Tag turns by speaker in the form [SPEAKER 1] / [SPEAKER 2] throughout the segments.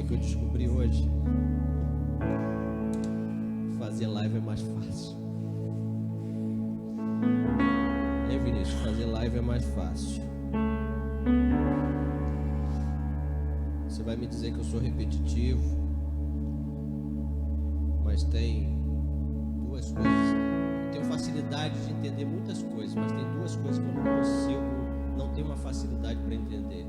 [SPEAKER 1] o que eu descobri hoje? Fazer live é mais fácil. Hein, Vinícius? Fazer live é mais fácil. Você vai me dizer que eu sou repetitivo, mas tem duas coisas. Eu tenho facilidade de entender muitas coisas, mas tem duas coisas que eu não tenho uma facilidade para entender.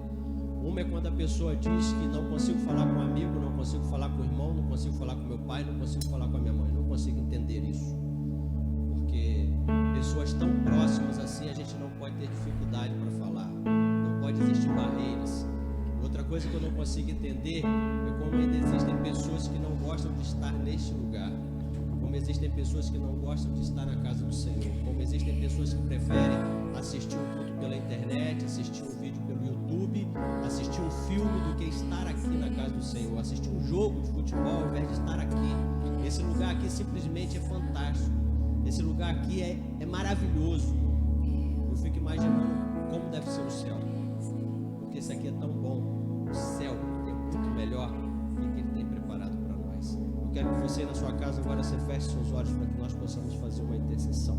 [SPEAKER 1] Uma é quando a pessoa diz que não consigo falar com um amigo, não consigo falar com o irmão, não consigo falar com meu pai, não consigo falar com a minha mãe. Não consigo entender isso. Porque pessoas tão próximas assim, a gente não pode ter dificuldade para falar. Não pode existir barreiras. Outra coisa que eu não consigo entender é como ainda existem pessoas que não gostam de estar neste lugar. Como existem pessoas que não gostam de estar na casa do Senhor. Como existem pessoas que preferem assistir um culto pela internet, assistir um vídeo pelo YouTube, assistir um filme do que estar aqui na casa do Senhor, assistir um jogo de futebol ao invés de estar aqui. Esse lugar aqui simplesmente é fantástico. Esse lugar aqui é maravilhoso. Eu fico imaginando como deve ser o céu, porque esse aqui é tão bom. O céu é muito melhor do que Ele tem preparado para nós. Eu quero que você na sua casa agora você feche seus olhos para que nós possamos fazer uma intercessão.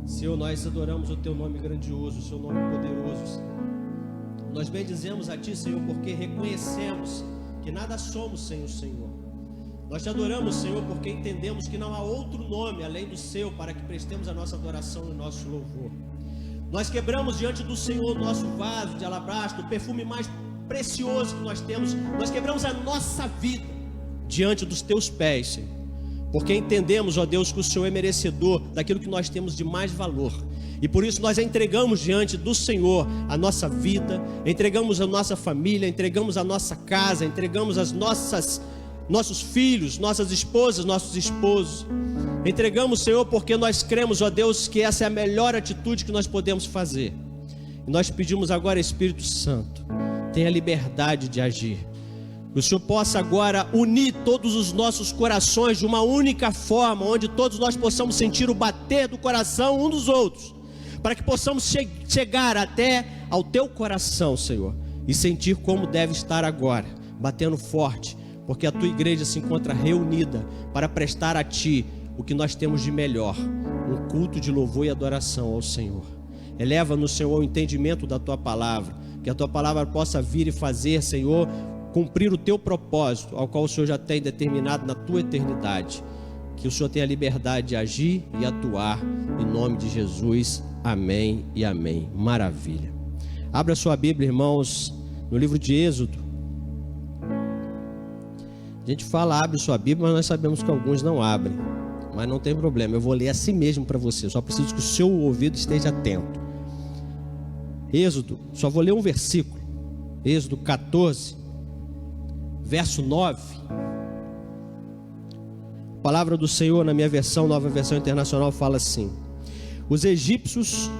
[SPEAKER 1] Senhor, nós adoramos o Teu nome grandioso, o Seu nome poderoso, Senhor. Nós bendizemos a Ti, Senhor, porque reconhecemos que nada somos sem o Senhor. Nós Te adoramos, Senhor, porque entendemos que não há outro nome além do Seu para que prestemos a nossa adoração e o nosso louvor. Nós quebramos diante do Senhor nosso vaso de alabastro, o perfume mais precioso que nós temos. Nós quebramos a nossa vida diante dos Teus pés, Senhor, porque entendemos, ó Deus, que o Senhor é merecedor daquilo que nós temos de mais valor. E por isso nós entregamos diante do Senhor a nossa vida, entregamos a nossa família, entregamos a nossa casa, entregamos nossos filhos, nossas esposas, nossos esposos. Entregamos, Senhor, porque nós cremos, ó Deus, que essa é a melhor atitude que nós podemos fazer. E nós pedimos agora, Espírito Santo, tenha liberdade de agir. Que o Senhor possa agora unir todos os nossos corações de uma única forma, onde todos nós possamos sentir o bater do coração um dos outros, para que possamos chegar até ao Teu coração, Senhor, e sentir como deve estar agora, batendo forte, porque a Tua igreja se encontra reunida para prestar a Ti o que nós temos de melhor, um culto de louvor e adoração ao Senhor. Eleva-nos, Senhor, o entendimento da Tua palavra, que a Tua palavra possa vir e fazer, Senhor, cumprir o Teu propósito, ao qual o Senhor já tem determinado na Tua eternidade. Que o Senhor tenha liberdade de agir e atuar, em nome de Jesus, amém e amém. Maravilha. Abra sua Bíblia, irmãos, no livro de Êxodo. A gente fala, abre sua Bíblia, mas nós sabemos que alguns não abrem. Mas não tem problema, eu vou ler assim mesmo para você. Eu só preciso que o seu ouvido esteja atento. Êxodo, só vou ler um versículo. Êxodo 14, verso 9. A palavra do Senhor na minha versão, Nova Versão Internacional, fala assim: os egípcios,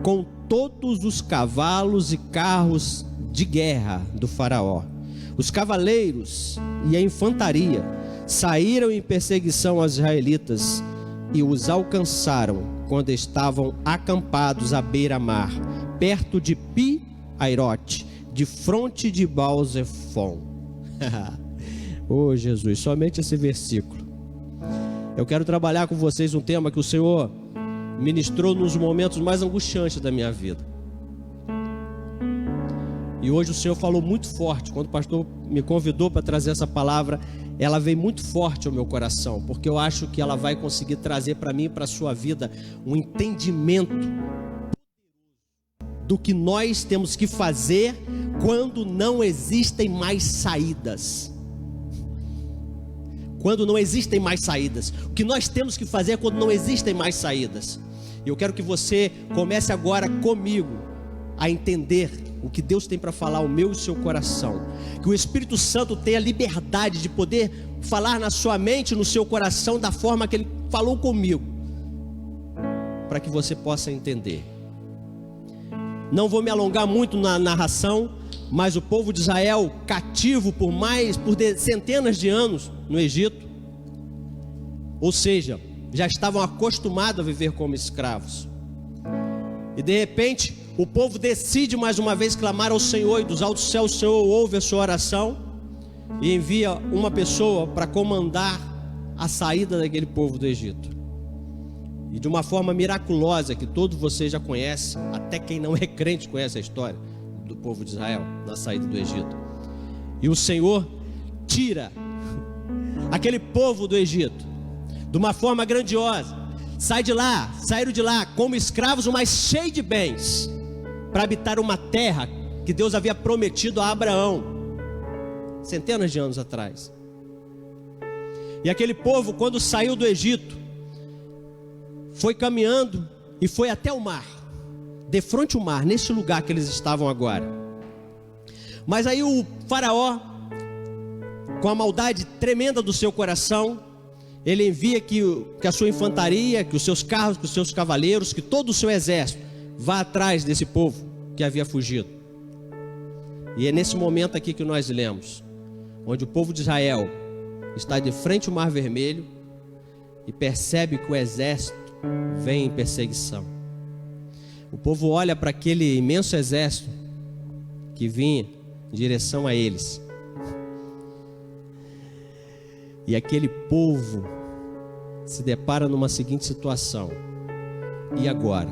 [SPEAKER 1] com todos os cavalos e carros de guerra do faraó, os cavaleiros e a infantaria, saíram em perseguição aos israelitas e os alcançaram quando estavam acampados à beira-mar, perto de Pi-Airote, de fronte de Baal-Zephon. Oh Jesus, somente esse versículo. Eu quero trabalhar com vocês um tema que o Senhor ministrou nos momentos mais angustiantes da minha vida. E hoje o Senhor falou muito forte. Quando o pastor me convidou para trazer essa palavra, ela veio muito forte ao meu coração, porque eu acho que ela vai conseguir trazer para mim e para a sua vida um entendimento do que nós temos que fazer quando não existem mais saídas. Quando não existem mais saídas. O que nós temos que fazer quando não existem mais saídas. E eu quero que você comece agora comigo a entender o que Deus tem para falar ao meu e seu coração. Que o Espírito Santo tenha liberdade de poder falar na sua mente, no seu coração, da forma que Ele falou comigo, para que você possa entender. Não vou me alongar muito na narração, mas o povo de Israel, cativo por centenas de anos no Egito, ou seja, já estavam acostumados a viver como escravos. E de repente, o povo decide mais uma vez clamar ao Senhor, e dos altos céus o Senhor ouve a sua oração e envia uma pessoa para comandar a saída daquele povo do Egito. E de uma forma miraculosa, que todos vocês já conhecem, até quem não é crente conhece a história do povo de Israel na saída do Egito. E o Senhor tira aquele povo do Egito de uma forma grandiosa. Saíram de lá como escravos, mas cheios de bens, para habitar uma terra que Deus havia prometido a Abraão centenas de anos atrás. E aquele povo, quando saiu do Egito, foi caminhando e foi até o mar, defronte ao mar, nesse lugar que eles estavam agora. Mas aí o faraó, com a maldade tremenda do seu coração, ele envia que a sua infantaria, que os seus carros, que os seus cavaleiros, que todo o seu exército vá atrás desse povo que havia fugido. E é nesse momento aqui que nós lemos, onde o povo de Israel está de frente ao Mar Vermelho e percebe que o exército vem em perseguição. O povo olha para aquele imenso exército que vinha em direção a eles. E aquele povo se depara numa seguinte situação: e agora?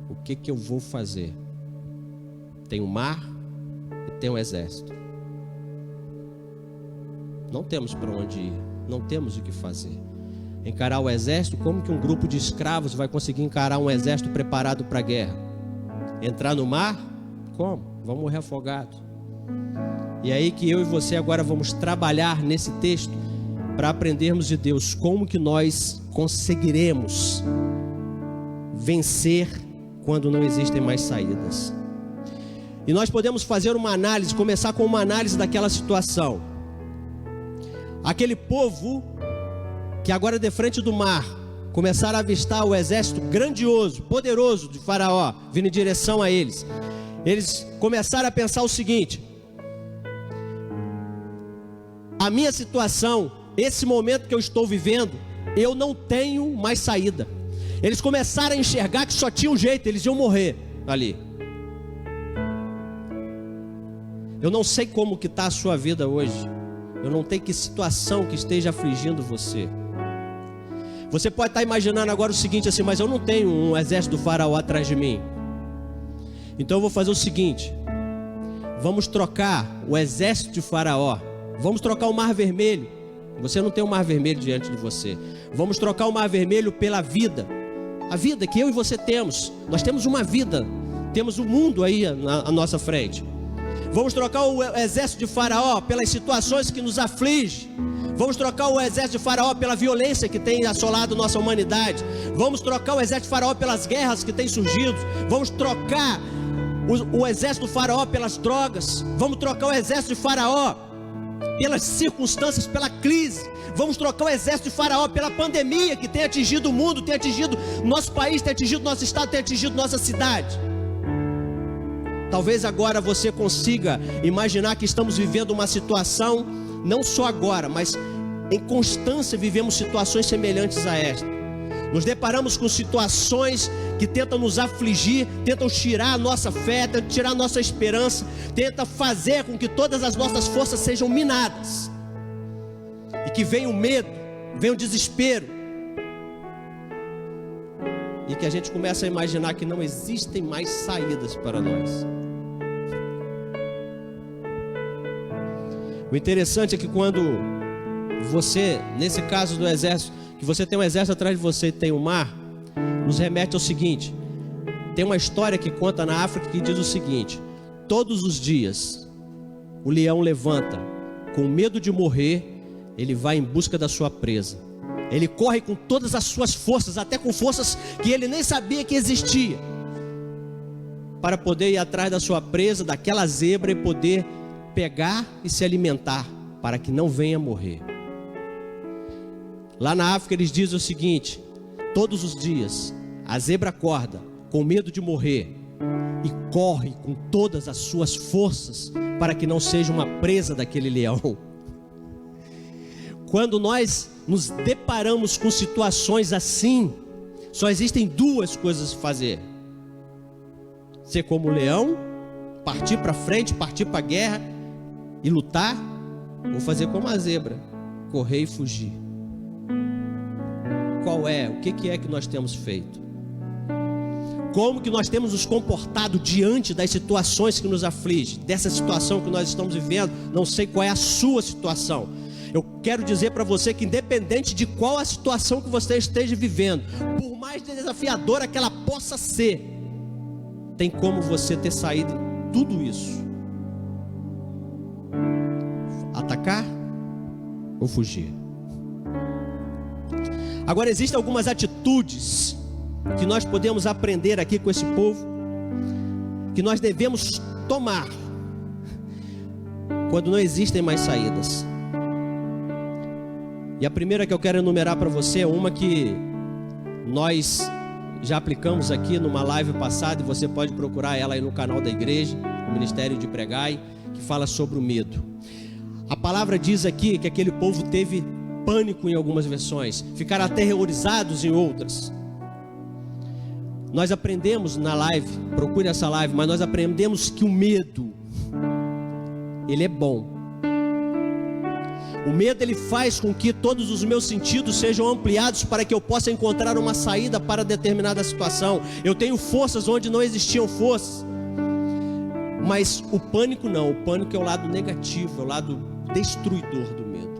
[SPEAKER 1] O que eu vou fazer? Tem o mar e tem o exército. Não temos para onde ir, não temos o que fazer. Encarar o exército, como que um grupo de escravos vai conseguir encarar um exército preparado para a guerra? Entrar no mar? Como? Vamos morrer afogados. E aí que eu e você agora vamos trabalhar nesse texto para aprendermos de Deus como que nós conseguiremos vencer quando não existem mais saídas. E nós podemos fazer uma análise, começar com uma análise daquela situação. Aquele povo que agora de frente do mar começaram a avistar o exército grandioso, poderoso de Faraó vindo em direção a eles. Eles começaram a pensar o seguinte: a minha situação, esse momento que eu estou vivendo, eu não tenho mais saída. Eles começaram a enxergar que só tinha um jeito, eles iam morrer ali. Eu não sei como que está a sua vida hoje. Eu não sei que situação que esteja afligindo você. Você pode estar imaginando agora o seguinte assim: mas eu não tenho um exército do Faraó atrás de mim. Então eu vou fazer o seguinte: vamos trocar o exército de Faraó, vamos trocar o Mar Vermelho. Você não tem o Mar Vermelho diante de você. Vamos trocar o Mar Vermelho pela vida. A vida que eu e você temos. Nós temos uma vida, temos o mundo aí à nossa frente. Vamos trocar o exército de Faraó pelas situações que nos afligem. Vamos trocar o exército de Faraó pela violência que tem assolado nossa humanidade. Vamos trocar o exército de Faraó pelas guerras que têm surgido. Vamos trocar o exército do Faraó pelas drogas. Vamos trocar o exército de Faraó pelas circunstâncias, pela crise. Vamos trocar o exército de Faraó pela pandemia que tem atingido o mundo, tem atingido nosso país, tem atingido nosso estado, tem atingido nossa cidade. Talvez agora você consiga imaginar que estamos vivendo uma situação, não só agora, mas em constância vivemos situações semelhantes a esta. Nos deparamos com situações que tentam nos afligir, tentam tirar a nossa fé, tentam tirar a nossa esperança, tentam fazer com que todas as nossas forças sejam minadas. E que venha o medo, venha o desespero. E que a gente começa a imaginar que não existem mais saídas para nós. O interessante é que quando você, nesse caso do exército, que você tem um exército atrás de você e tem o mar, nos remete ao seguinte: tem uma história que conta na África que diz o seguinte: todos os dias o leão levanta, com medo de morrer, ele vai em busca da sua presa. Ele corre com todas as suas forças, até com forças que ele nem sabia que existia, para poder ir atrás da sua presa, daquela zebra, e poder pegar e se alimentar, para que não venha morrer. Lá na África eles dizem o seguinte: todos os dias a zebra acorda com medo de morrer e corre com todas as suas forças para que não seja uma presa daquele leão. Quando nós nos deparamos com situações assim, só existem duas coisas a fazer: Ser como o leão, partir para frente, partir para a guerra e lutar, ou fazer como a zebra, correr e fugir? Qual é? O que é que nós temos feito? Como que nós temos nos comportado diante das situações que nos afligem, dessa situação que nós estamos vivendo? Não sei qual é a sua situação. Eu quero dizer para você que independente de qual a situação que você esteja vivendo, por mais desafiadora que ela possa ser, tem como você ter saído de tudo isso. Atacar ou fugir? Agora, existem algumas atitudes que nós podemos aprender aqui com esse povo, que nós devemos tomar quando não existem mais saídas. E a primeira que eu quero enumerar para você é uma que nós já aplicamos aqui numa live passada, e você pode procurar ela aí no canal da igreja, o Ministério de Pregai, que fala sobre o medo. A palavra diz aqui que aquele povo teve pânico em algumas versões, ficaram aterrorizados em outras. Nós aprendemos na live, procure essa live, mas nós aprendemos que o medo, ele é bom. O medo, ele faz com que todos os meus sentidos sejam ampliados para que eu possa encontrar uma saída para determinada situação. Eu tenho forças onde não existiam forças. Mas o pânico não, o pânico é o lado negativo, é o lado destruidor do medo.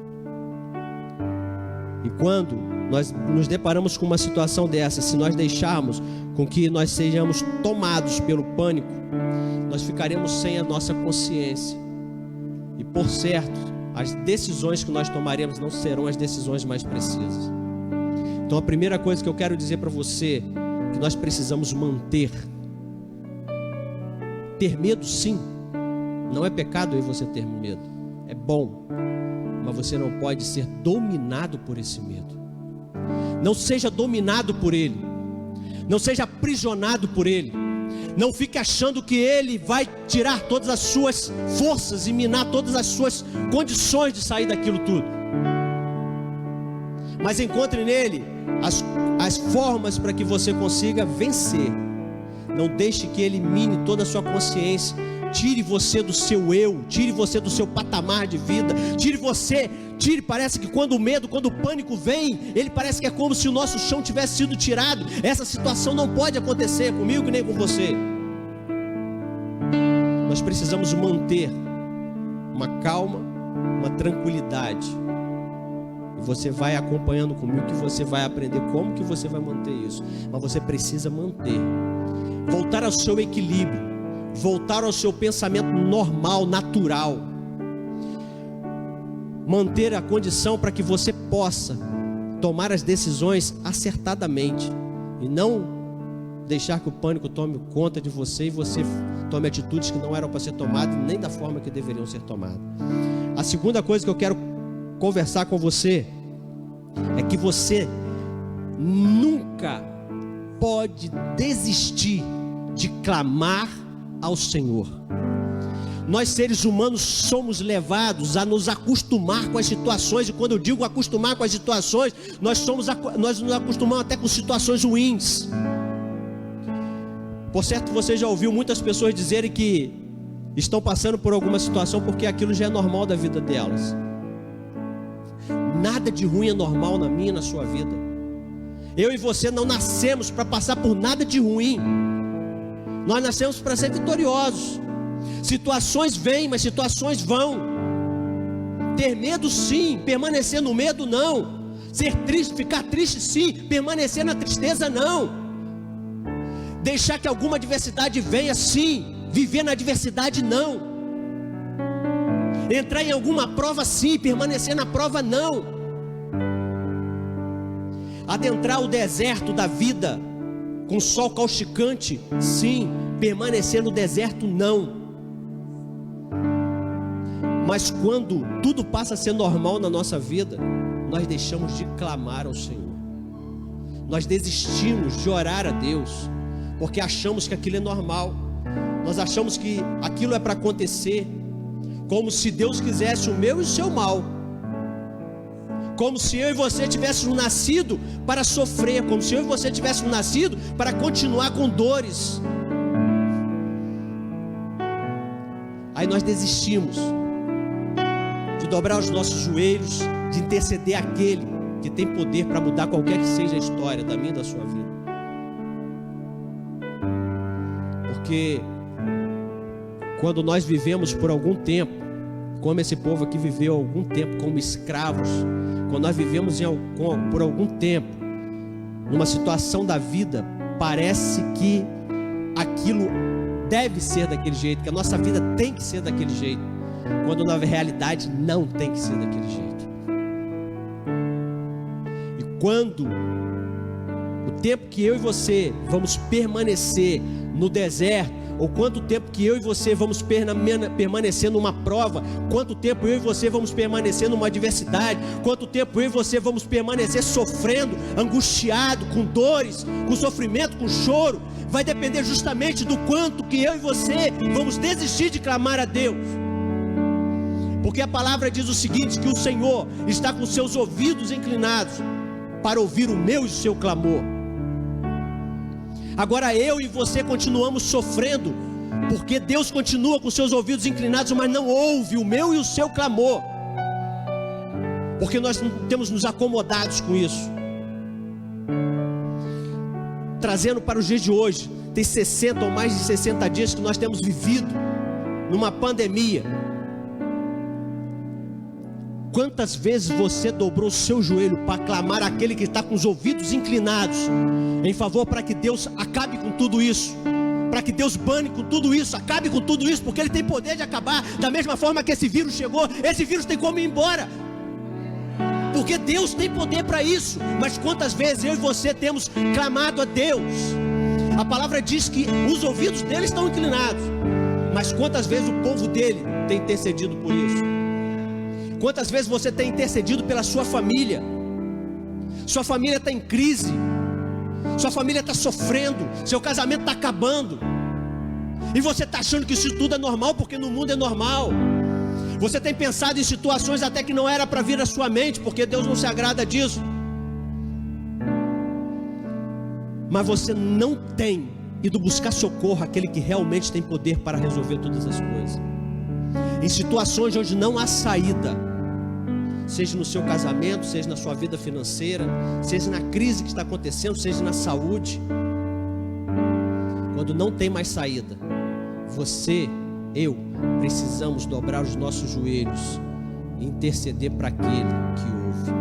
[SPEAKER 1] E quando nós nos deparamos com uma situação dessa, se nós deixarmos com que nós sejamos tomados pelo pânico, nós ficaremos sem a nossa consciência. E por certo, as decisões que nós tomaremos não serão as decisões mais precisas. Então a primeira coisa que eu quero dizer para você, que nós precisamos manter. Ter medo, sim, não é pecado aí você ter medo, é bom, mas você não pode ser dominado por esse medo. Não seja dominado por ele, não seja aprisionado por ele. Não fique achando que ele vai tirar todas as suas forças e minar todas as suas condições de sair daquilo tudo. Mas encontre nele as formas para que você consiga vencer. Não deixe que ele mine toda a sua consciência. Tire você do seu eu, tire você do seu patamar de vida, parece que quando o medo, quando o pânico vem, ele parece que é como se o nosso chão tivesse sido tirado. Essa situação não pode acontecer comigo nem com você. Nós precisamos manter uma calma, uma tranquilidade. E você vai acompanhando comigo, que você vai aprender como que você vai manter isso. Mas você precisa manter, voltar ao seu equilíbrio, voltar ao seu pensamento normal, natural, manter a condição para que você possa tomar as decisões acertadamente e não deixar que o pânico tome conta de você e você tome atitudes que não eram para ser tomadas, nem da forma que deveriam ser tomadas. A segunda coisa que eu quero conversar com você é que você nunca pode desistir de clamar ao Senhor. Nós seres humanos somos levados a nos acostumar com as situações, e quando eu digo acostumar com as situações, nós nos acostumamos até com situações ruins. Por certo, você já ouviu muitas pessoas dizerem que estão passando por alguma situação porque aquilo já é normal da vida delas. Nada de ruim é normal na minha e na sua vida. Eu e você não nascemos para passar por nada de ruim. Nós nascemos para ser vitoriosos. Situações vêm, mas situações vão. Ter medo, sim. Permanecer no medo, não. Ser triste, ficar triste, sim. Permanecer na tristeza, não. Deixar que alguma adversidade venha, sim. Viver na adversidade, não. Entrar em alguma prova, sim. Permanecer na prova, não. Adentrar o deserto da vida com sol causticante, sim. Permanecer no deserto, não. Mas quando tudo passa a ser normal na nossa vida, nós deixamos de clamar ao Senhor. Nós desistimos de orar a Deus, porque achamos que aquilo é normal. Nós achamos que aquilo é para acontecer, como se Deus quisesse o meu e o seu mal, como se eu e você tivéssemos nascido para sofrer, como se eu e você tivéssemos nascido para continuar com dores. aí nós desistimos de dobrar os nossos joelhos, de interceder aquele que tem poder para mudar qualquer que seja a história da minha e da sua vida. Porque quando nós vivemos por algum tempo, como esse povo aqui viveu algum tempo como escravos, quando nós vivemos por algum tempo numa situação da vida, parece que aquilo deve ser daquele jeito, que a nossa vida tem que ser daquele jeito, quando na realidade não tem que ser daquele jeito. E quando o tempo que eu e você vamos permanecer no deserto, ou quanto tempo que eu e você vamos permanecer numa prova, quanto tempo eu e você vamos permanecer numa adversidade, quanto tempo eu e você vamos permanecer sofrendo, angustiado, com dores, com sofrimento, com choro, vai depender justamente do quanto que eu e você vamos desistir de clamar a Deus. Porque a palavra diz o seguinte, que o Senhor está com seus ouvidos inclinados para ouvir o meu e o seu clamor. Agora eu e você continuamos sofrendo, porque Deus continua com seus ouvidos inclinados, mas não ouve o meu e o seu clamor, porque nós não temos nos acomodados com isso. Trazendo para os dias de hoje, tem 60 ou mais de 60 dias que nós temos vivido numa pandemia. Quantas vezes você dobrou o seu joelho para clamar àquele que está com os ouvidos inclinados em favor para que Deus acabe com tudo isso, para que Deus bane com tudo isso, acabe com tudo isso, porque Ele tem poder de acabar. Da mesma forma que esse vírus chegou, esse vírus tem como ir embora, porque Deus tem poder para isso. Mas quantas vezes eu e você temos clamado a Deus? A palavra diz que os ouvidos dele estão inclinados, mas quantas vezes o povo dele tem intercedido por isso? Quantas vezes você tem intercedido pela sua família? Sua família está em crise, sua família está sofrendo, seu casamento está acabando, e você está achando que isso tudo é normal, porque no mundo é normal. Você tem pensado em situações até que não era para vir à sua mente, porque Deus não se agrada disso. Mas você não tem ido buscar socorro àquele que realmente tem poder para resolver todas as coisas. Em situações onde não há saída, seja no seu casamento, seja na sua vida financeira, seja na crise que está acontecendo, seja na saúde, quando não tem mais saída, você, eu, precisamos dobrar os nossos joelhos e interceder para aquele que ouve.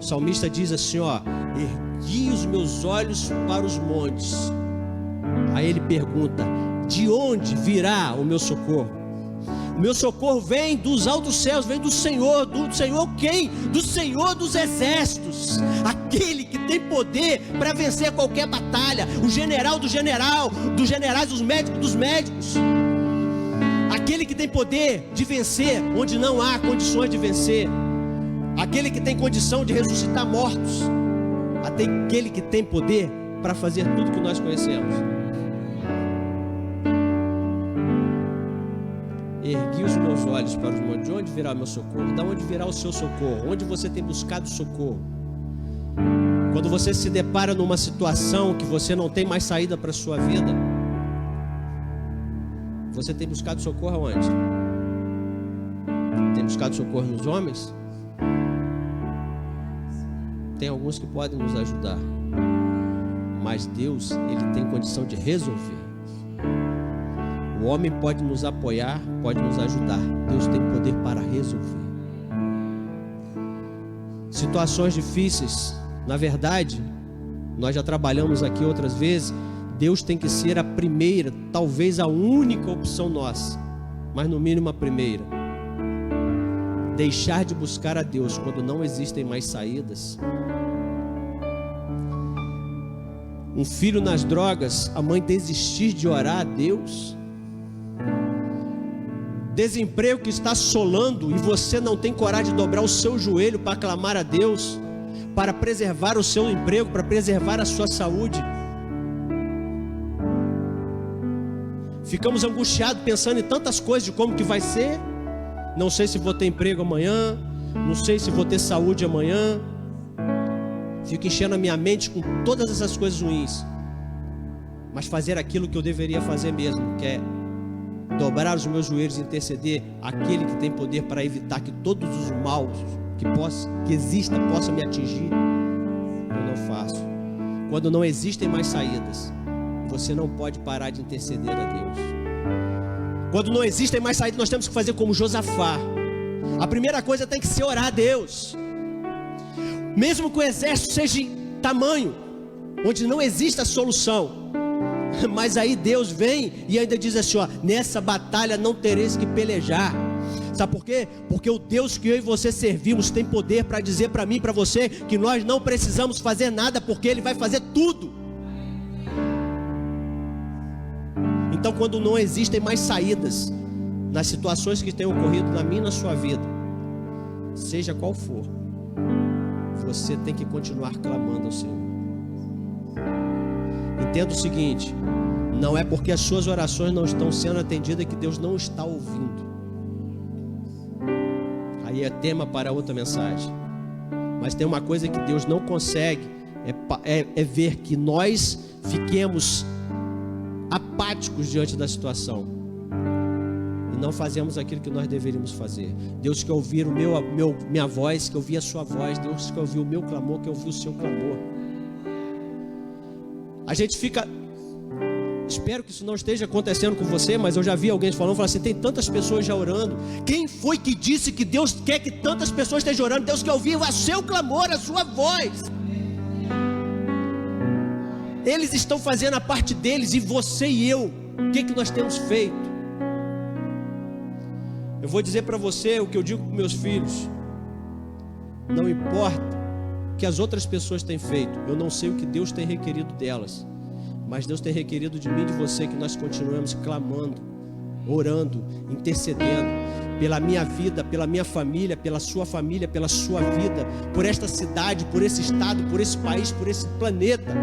[SPEAKER 1] O salmista diz assim, ó: ergui os meus olhos para os montes. Aí ele pergunta: de onde virá o meu socorro? O meu socorro vem dos altos céus, vem do Senhor. Do Senhor quem? Do Senhor dos exércitos, aquele que tem poder para vencer qualquer batalha, o general do general, dos generais, os médicos dos médicos, aquele que tem poder de vencer onde não há condições de vencer, aquele que tem condição de ressuscitar mortos, até aquele que tem poder para fazer tudo que nós conhecemos. Ergui os meus olhos para os montes. De onde virá o meu socorro? De onde virá o seu socorro? Onde você tem buscado socorro? Quando você se depara numa situação que você não tem mais saída para a sua vida, você tem buscado socorro aonde? Tem buscado socorro nos homens? Tem alguns que podem nos ajudar, mas Deus, Ele tem condição de resolver. O homem pode nos apoiar, pode nos ajudar. Deus tem poder para resolver. Situações difíceis, na verdade, nós já trabalhamos aqui outras vezes, Deus tem que ser a primeira, talvez a única opção nossa, mas no mínimo a primeira. Deixar de buscar a Deus quando não existem mais saídas. Um filho nas drogas, a mãe desistir de orar a Deus. Desemprego que está assolando e você não tem coragem de dobrar o seu joelho para clamar a Deus, para preservar o seu emprego, para preservar a sua saúde. Ficamos angustiados pensando em tantas coisas de como que vai ser. Não sei se vou ter emprego amanhã, não sei se vou ter saúde amanhã. Fico enchendo a minha mente com todas essas coisas ruins, mas fazer aquilo que eu deveria fazer mesmo, que é dobrar os meus joelhos e interceder aquele que tem poder para evitar que todos os maus que exista possam me atingir, eu não faço. Quando não existem mais saídas, você não pode parar de interceder a Deus. Quando não existem mais saídas, nós temos que fazer como Josafá. A primeira coisa tem que ser orar a Deus. Mesmo que o exército seja em tamanho, onde não existe a solução, mas aí Deus vem e ainda diz assim, ó, nessa batalha não tereis que pelejar. Sabe por quê? Porque o Deus que eu e você servimos tem poder para dizer para mim e para você que nós não precisamos fazer nada, porque Ele vai fazer tudo. Então, quando não existem mais saídas nas situações que têm ocorrido na minha e na sua vida, seja qual for, você tem que continuar clamando ao Senhor. Entenda o seguinte: não é porque as suas orações não estão sendo atendidas que Deus não está ouvindo. Aí é tema para outra mensagem. Mas tem uma coisa que Deus não consegue, é ver que nós fiquemos apáticos diante da situação e não fazemos aquilo que nós deveríamos fazer. Deus quer ouvir minha voz, quer ouvir a sua voz. Deus quer ouvir o meu clamor, quer ouvir o seu clamor. A gente fica... Espero que isso não esteja acontecendo com você, mas eu já vi alguém falando assim, tem tantas pessoas já orando. Quem foi que disse que Deus quer que tantas pessoas estejam orando? Deus quer ouvir o seu clamor, a sua voz. Eles estão fazendo a parte deles, e você e eu, o que nós temos feito? Eu vou dizer para você o que eu digo para meus filhos: não importa o que as outras pessoas têm feito, eu não sei o que Deus tem requerido delas, mas Deus tem requerido de mim e de você que nós continuemos clamando, orando, intercedendo pela minha vida, pela minha família, pela sua vida, por esta cidade, por esse estado, por esse país, por esse planeta.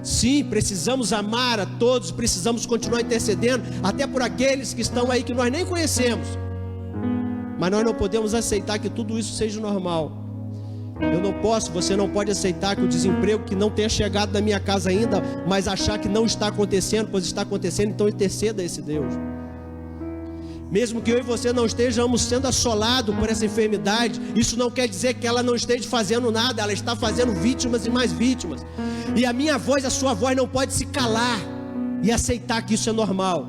[SPEAKER 1] Sim, precisamos amar a todos, precisamos continuar intercedendo, até por aqueles que estão aí que nós nem conhecemos. Mas nós não podemos aceitar que tudo isso seja normal. Eu não posso, você não pode aceitar que o desemprego que não tenha chegado na minha casa ainda, mas achar que não está acontecendo, pois está acontecendo, então interceda a esse Deus. Mesmo que eu e você não estejamos sendo assolados por essa enfermidade, isso não quer dizer que ela não esteja fazendo nada, ela está fazendo vítimas e mais vítimas. E a minha voz, a sua voz não pode se calar e aceitar que isso é normal.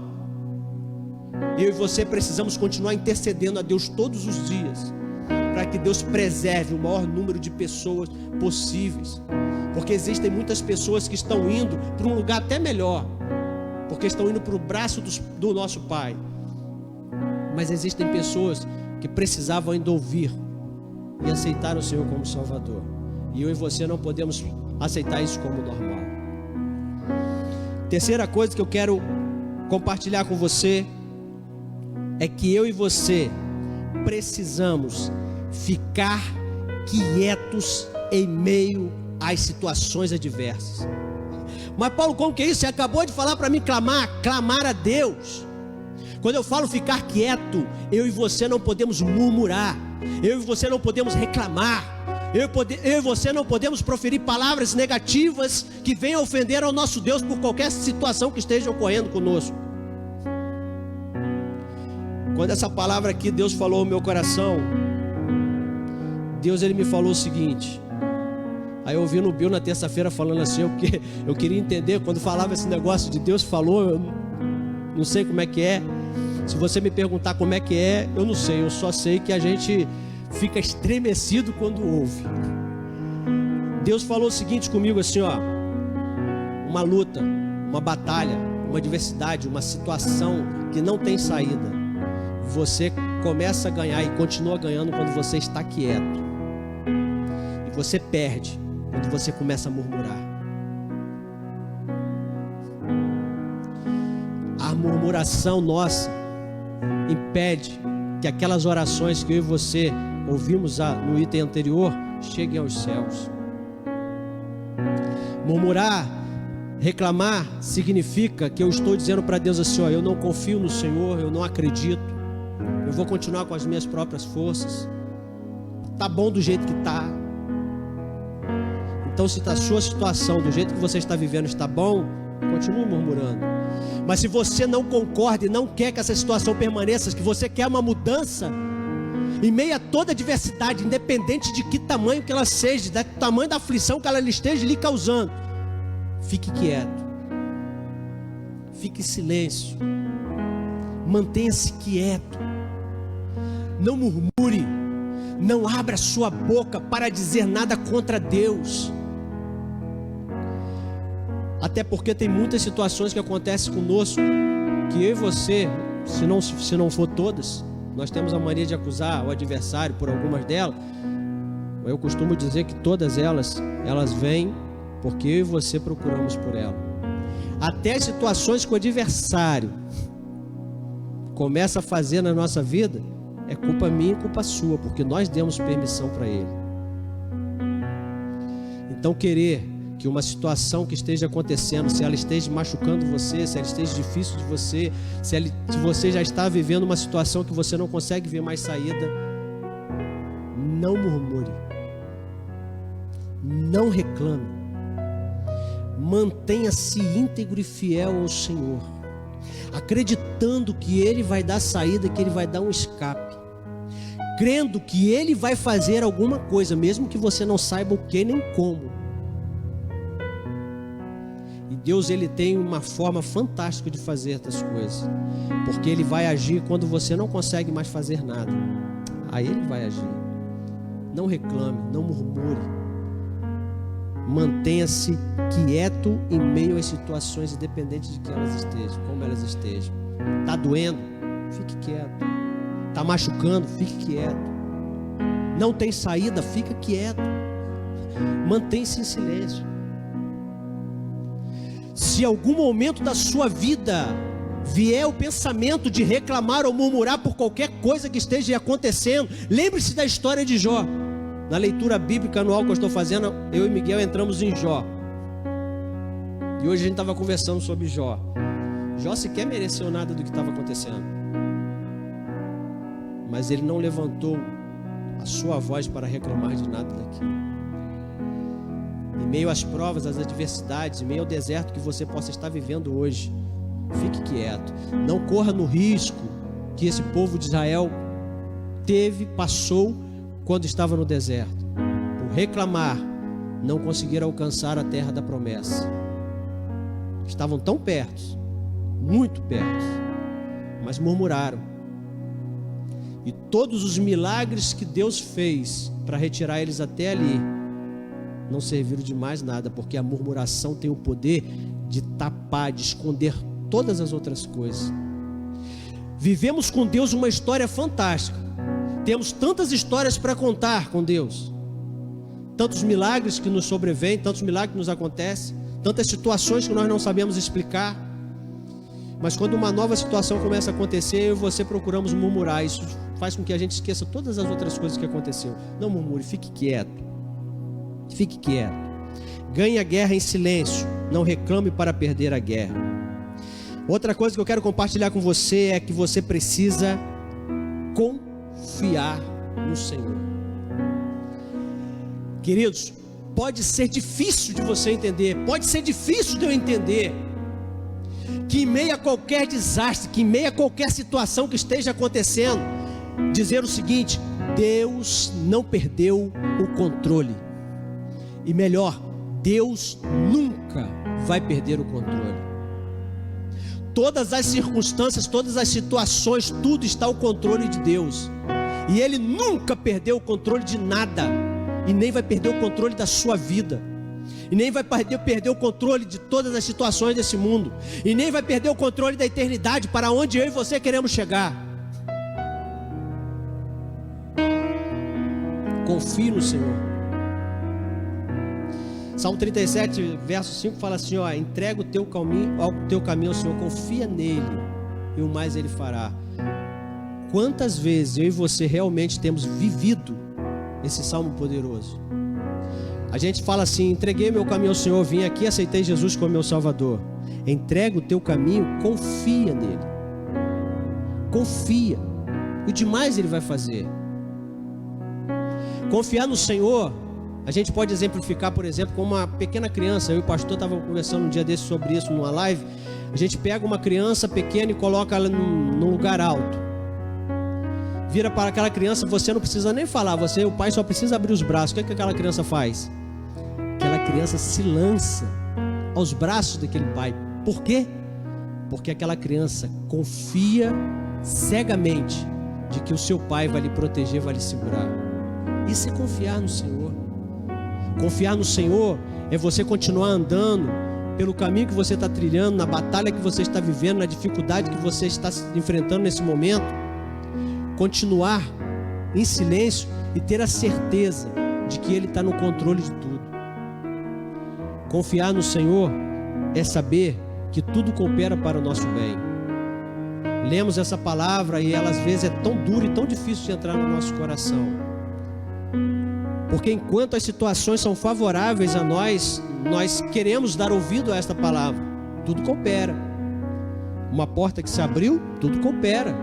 [SPEAKER 1] Eu e você precisamos continuar intercedendo a Deus todos os dias, para que Deus preserve o maior número de pessoas possíveis. Porque existem muitas pessoas que estão indo para um lugar até melhor, porque estão indo para o braço do nosso Pai. Mas existem pessoas que precisavam ainda ouvir e aceitar o Senhor como Salvador. E eu e você não podemos aceitar isso como normal. Terceira coisa que eu quero compartilhar com você é que eu e você precisamos ficar quietos em meio às situações adversas. Mas Paulo, como que é isso? Você acabou de falar para mim clamar a Deus. Quando eu falo ficar quieto, eu e você não podemos murmurar, eu e você não podemos reclamar, eu e você não podemos proferir palavras negativas que venham ofender ao nosso Deus por qualquer situação que esteja ocorrendo conosco. Quando essa palavra aqui Deus falou ao meu coração, Deus ele me falou o seguinte. Aí eu ouvi no Bill na terça-feira falando assim, porque eu queria entender quando falava esse negócio de Deus falou, eu não sei como é que é. Se você me perguntar como é que é, eu não sei, eu só sei que a gente fica estremecido quando ouve. Deus falou o seguinte comigo assim, ó: uma luta, uma batalha, uma adversidade, uma situação que não tem saída, você começa a ganhar e continua ganhando quando você está quieto, e você perde quando você começa a murmurar. A murmuração nossa impede que aquelas orações que eu e você ouvimos no item anterior cheguem aos céus. Murmurar, reclamar, significa que eu estou dizendo para Deus assim, ó, eu não confio no Senhor, eu não acredito, eu vou continuar com as minhas próprias forças, tá bom do jeito que tá. Então, se a sua situação do jeito que você está vivendo está bom, continue murmurando. Mas se você não concorda e não quer que essa situação permaneça, que você quer uma mudança, em meio a toda adversidade, independente de que tamanho que ela seja, do tamanho da aflição que ela esteja lhe causando, fique quieto, fique em silêncio, mantenha-se quieto, não murmure, não abra sua boca para dizer nada contra Deus. Até porque tem muitas situações que acontecem conosco, que eu e você, se não for todas, nós temos a mania de acusar o adversário por algumas delas. Eu costumo dizer que todas elas vêm porque eu e você procuramos por ela. Até as situações que o adversário começa a fazer na nossa vida, é culpa minha e culpa sua, porque nós demos permissão para ele. Então querer que uma situação que esteja acontecendo, se ela esteja machucando você, se ela esteja difícil de você, se você já está vivendo uma situação que você não consegue ver mais saída, não murmure, não reclame, mantenha-se íntegro e fiel ao Senhor, acreditando que Ele vai dar saída, que Ele vai dar um escape, crendo que Ele vai fazer alguma coisa, mesmo que você não saiba o que nem como. Deus, ele tem uma forma fantástica de fazer essas coisas, porque ele vai agir quando você não consegue mais fazer nada. Aí ele vai agir. Não reclame, não murmure, mantenha-se quieto em meio às situações, independente de que elas estejam, como elas estejam. Está doendo? Fique quieto. Está machucando? Fique quieto. Não tem saída? Fica quieto. Mantenha-se em silêncio. Se algum momento da sua vida vier o pensamento de reclamar ou murmurar por qualquer coisa que esteja acontecendo, lembre-se da história de Jó. Na leitura bíblica anual que eu estou fazendo, eu e Miguel entramos em Jó. E hoje a gente estava conversando sobre Jó. Jó sequer mereceu nada do que estava acontecendo, mas ele não levantou a sua voz para reclamar de nada daquilo. Em meio às provas, às adversidades, em meio ao deserto que você possa estar vivendo hoje, fique quieto. Não corra no risco que esse povo de Israel passou quando estava no deserto. Por reclamar, não conseguiram alcançar a terra da promessa. Estavam tão perto, muito perto, mas murmuraram. E todos os milagres que Deus fez para retirar eles até ali não serviram de mais nada, porque a murmuração tem o poder de tapar, de esconder todas as outras coisas. Vivemos com Deus uma história fantástica. Temos tantas histórias para contar com Deus, tantos milagres que nos sobrevêm, tantos milagres que nos acontecem, tantas situações que nós não sabemos explicar. Mas quando uma nova situação começa a acontecer, eu e você procuramos murmurar. Isso faz com que a gente esqueça todas as outras coisas que aconteceram. Não murmure, fique quieto. Fique quieto. Ganhe a guerra em silêncio. Não reclame para perder a guerra. Outra coisa que eu quero compartilhar com você é que você precisa confiar no Senhor. Queridos, pode ser difícil de você entender, pode ser difícil de eu entender, que em meio a qualquer desastre, que em meio a qualquer situação que esteja acontecendo, dizer o seguinte: Deus não perdeu o controle. E melhor, Deus nunca vai perder o controle. Todas as circunstâncias, todas as situações, tudo está ao controle de Deus. E Ele nunca perdeu o controle de nada. E nem vai perder o controle da sua vida. E nem vai perder o controle de todas as situações desse mundo. E nem vai perder o controle da eternidade, para onde eu e você queremos chegar. Confie no Senhor. Salmo 37, verso 5 fala assim, ó: entrega o teu caminho ao Senhor, confia nele, e o mais ele fará. Quantas vezes eu e você realmente temos vivido esse salmo poderoso? A gente fala assim: entreguei meu caminho ao Senhor, vim aqui, aceitei Jesus como meu Salvador. Entrega o teu caminho, confia nele. Confia, e o demais ele vai fazer. Confiar no Senhor, a gente pode exemplificar, por exemplo, com uma pequena criança. Eu e o pastor estavam conversando um dia desses sobre isso numa live. A gente pega uma criança pequena e coloca ela num lugar alto. Vira para aquela criança, você não precisa nem falar, o pai só precisa abrir os braços. O que aquela criança faz? Aquela criança se lança aos braços daquele pai. Por quê? Porque aquela criança confia cegamente de que o seu pai vai lhe proteger, vai lhe segurar. Isso é confiar no Senhor. Confiar no Senhor é você continuar andando pelo caminho que você está trilhando, na batalha que você está vivendo, na dificuldade que você está enfrentando nesse momento. Continuar em silêncio e ter a certeza de que Ele está no controle de tudo. Confiar no Senhor é saber que tudo coopera para o nosso bem. Lemos essa palavra e ela às vezes é tão dura e tão difícil de entrar no nosso coração. Porque enquanto as situações são favoráveis a nós, nós queremos dar ouvido a esta palavra. Tudo coopera. Uma porta que se abriu, tudo coopera.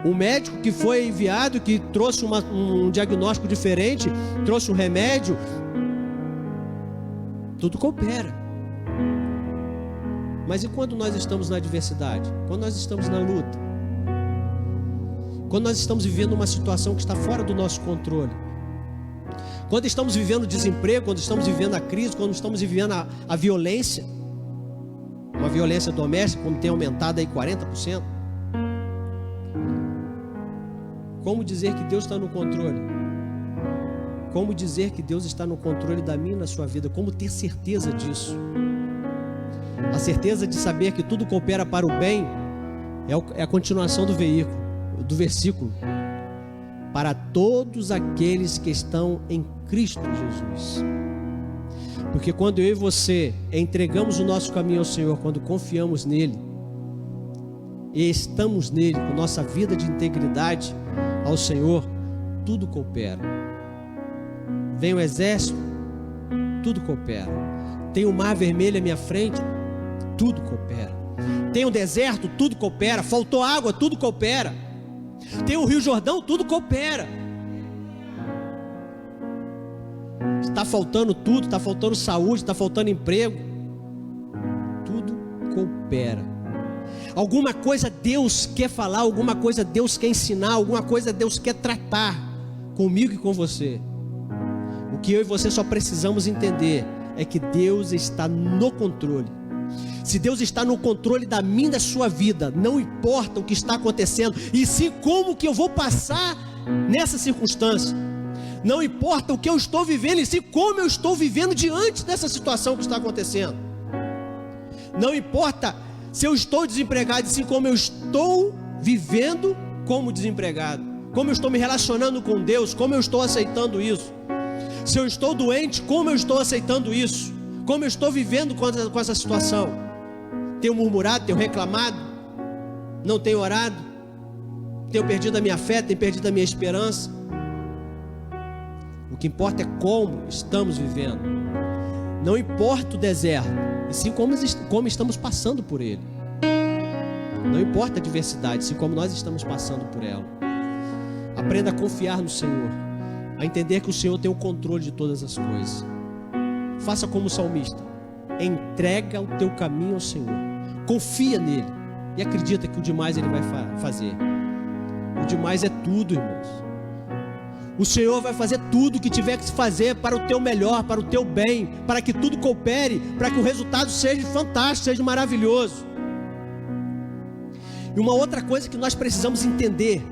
[SPEAKER 1] Um médico que foi enviado, que trouxe um diagnóstico diferente, trouxe um remédio, tudo coopera. Mas e quando nós estamos na adversidade? Quando nós estamos na luta? Quando nós estamos vivendo uma situação que está fora do nosso controle? Quando estamos vivendo desemprego, quando estamos vivendo a crise, quando estamos vivendo a violência, uma violência doméstica, como tem aumentado aí 40%. Como dizer que Deus está no controle? Como dizer que Deus está no controle da minha e da sua vida? Como ter certeza disso? A certeza de saber que tudo coopera para o bem é a continuação do versículo. Para todos aqueles que estão em Cristo Jesus. Porque quando eu e você entregamos o nosso caminho ao Senhor, quando confiamos nele e estamos nele com nossa vida de integridade ao Senhor, tudo coopera. Vem o exército, tudo coopera. Tem o mar vermelho à minha frente, tudo coopera. Tem o deserto, tudo coopera. Faltou água, tudo coopera. Tem o Rio Jordão, tudo coopera. Está faltando tudo, está faltando saúde, está faltando emprego, tudo coopera. Alguma coisa Deus quer falar, alguma coisa Deus quer ensinar, alguma coisa Deus quer tratar comigo e com você. O que eu e você só precisamos entender é que Deus está no controle. Se Deus está no controle da minha e da sua vida, não importa o que está acontecendo, e sim como que eu vou passar nessa circunstância. Não importa o que eu estou vivendo, e sim como eu estou vivendo diante dessa situação que está acontecendo. Não importa se eu estou desempregado, e sim como eu estou vivendo como desempregado. Como eu estou me relacionando com Deus, como eu estou aceitando isso. Se eu estou doente, como eu estou aceitando isso. Como eu estou vivendo com essa situação. Tenho murmurado, tenho reclamado, não tenho orado, tenho perdido a minha fé, tenho perdido a minha esperança. O que importa é como estamos vivendo. Não importa o deserto, e sim como estamos passando por ele. Não importa a adversidade, sim como nós estamos passando por ela. Aprenda a confiar no Senhor, a entender que o Senhor tem o controle de todas as coisas. Faça como o salmista, entrega o teu caminho ao Senhor. Confia nele e acredita que o demais ele vai fazer. O demais é tudo, irmãos. O Senhor vai fazer tudo o que tiver que se fazer para o teu melhor, para o teu bem, para que tudo coopere, para que o resultado seja fantástico, seja maravilhoso. E uma outra coisa que nós precisamos entender,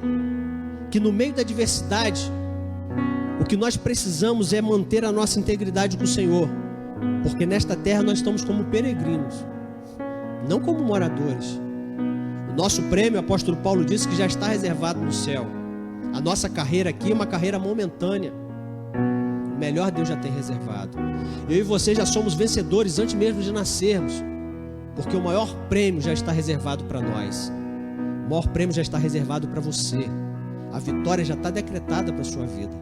[SPEAKER 1] que no meio da adversidade, o que nós precisamos é manter a nossa integridade com o Senhor, porque nesta terra nós estamos como peregrinos, não como moradores. O nosso prêmio, o apóstolo Paulo disse que já está reservado no céu. A nossa carreira aqui é uma carreira momentânea. O melhor Deus já tem reservado. Eu e você já somos vencedores antes mesmo de nascermos, porque o maior prêmio já está reservado para nós. O maior prêmio já está reservado para você. A vitória já está decretada para a sua vida.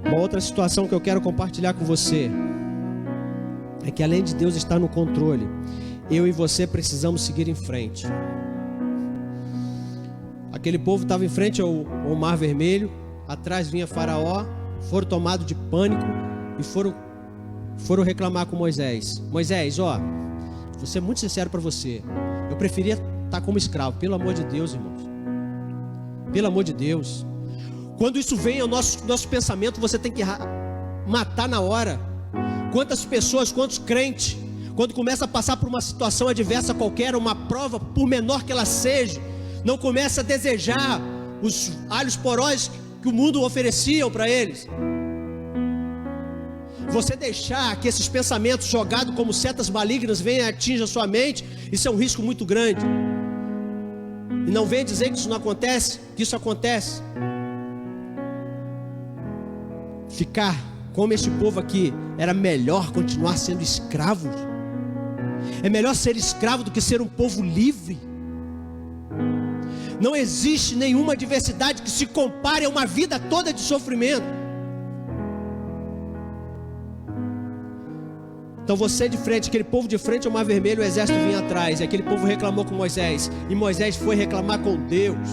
[SPEAKER 1] Uma outra situação que eu quero compartilhar com você é que além de Deus estar no controle, eu e você precisamos seguir em frente. Aquele povo estava em frente ao Mar Vermelho, atrás vinha Faraó, foram tomados de pânico e foram reclamar com Moisés. Moisés, vou ser muito sincero para você, eu preferia estar como escravo, pelo amor de Deus, irmãos. Pelo amor de Deus. Quando isso vem ao nosso pensamento, você tem que matar na hora. Quantas pessoas, quantos crentes, quando começa a passar por uma situação adversa qualquer, uma prova, por menor que ela seja, não começa a desejar os alhos porós que o mundo oferecia para eles. Você deixar que esses pensamentos jogados como setas malignas venham e atinjam a sua mente, isso é um risco muito grande. E não venha dizer que isso não acontece, que isso acontece. Ficar como este povo aqui, era melhor continuar sendo escravos. É melhor ser escravo do que ser um povo livre. Não existe nenhuma adversidade que se compare a uma vida toda de sofrimento. Então você de frente, aquele povo de frente ao mar vermelho, o exército vinha atrás, e aquele povo reclamou com Moisés, e Moisés foi reclamar com Deus,